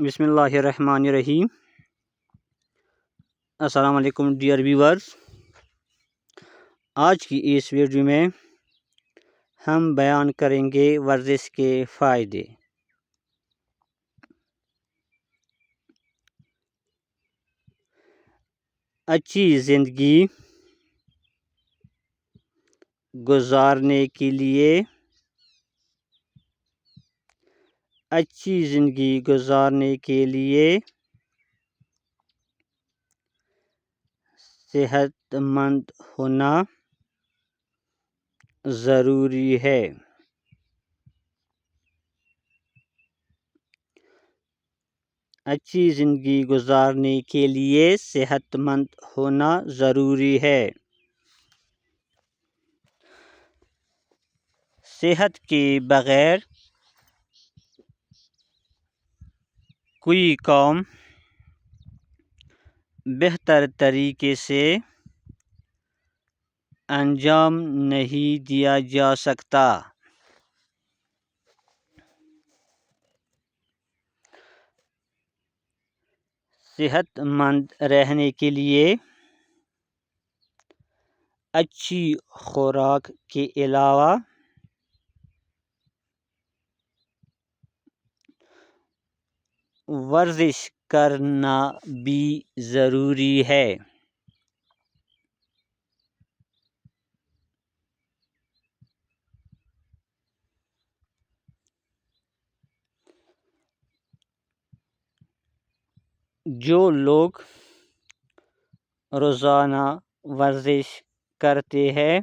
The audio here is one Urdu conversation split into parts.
بسم اللہ الرحمن الرحیم۔ السلام علیکم ڈیئر ویورز، آج کی اس ویڈیو میں ہم بیان کریں گے ورزش کے فائدے۔ اچھی زندگی گزارنے کے لیے صحت مند ہونا ضروری ہے۔ اچھی زندگی گزارنے کے لیے صحت مند ہونا ضروری ہے۔ صحت کے بغیر کوئی کام بہتر طریقے سے انجام نہیں دیا جا سکتا۔ صحت مند رہنے کے لیے اچھی خوراک کے علاوہ ورزش کرنا بھی ضروری ہے۔ جو لوگ روزانہ ورزش کرتے ہیں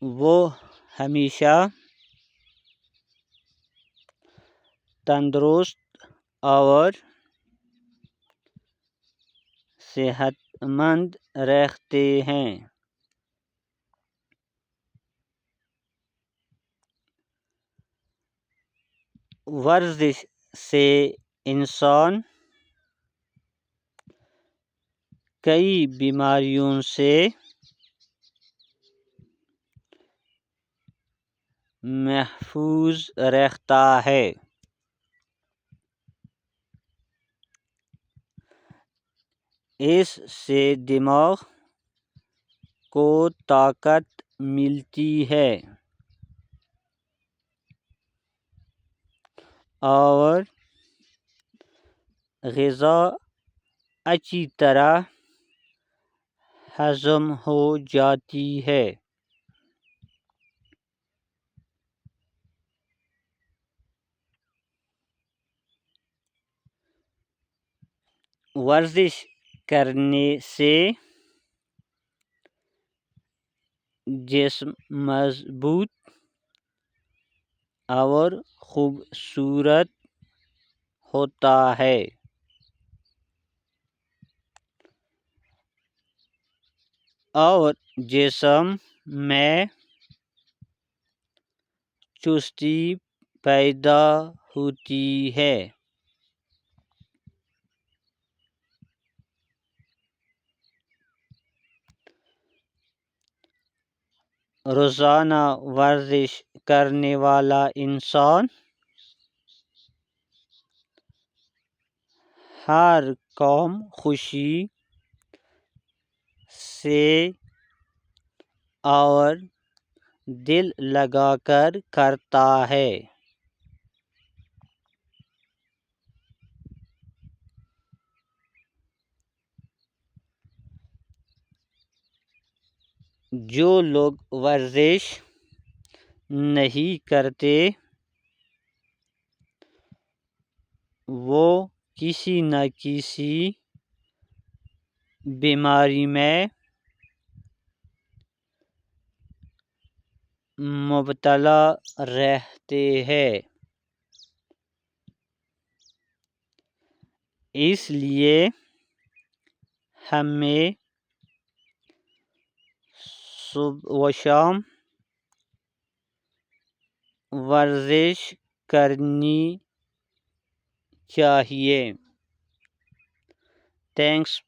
وہ ہمیشہ تندرست اور صحت مند رہتے ہیں۔ ورزش سے انسان کئی بیماریوں سے محفوظ رہتا ہے۔ اس سے دماغ کو طاقت ملتی ہے اور غذا اچھی طرح ہضم ہو جاتی ہے۔ ورزش کرنے سے جسم مضبوط اور خوبصورت ہوتا ہے اور جسم میں چستی پیدا ہوتی ہے۔ روزانہ ورزش کرنے والا انسان ہر کام خوشی سے اور دل لگا کر کرتا ہے۔ جو لوگ ورزش نہیں کرتے وہ کسی نہ کسی بیماری میں مبتلا رہتے ہیں۔ اس لیے ہمیں صبح و شام ورزش کرنی چاہیے۔ تھینکس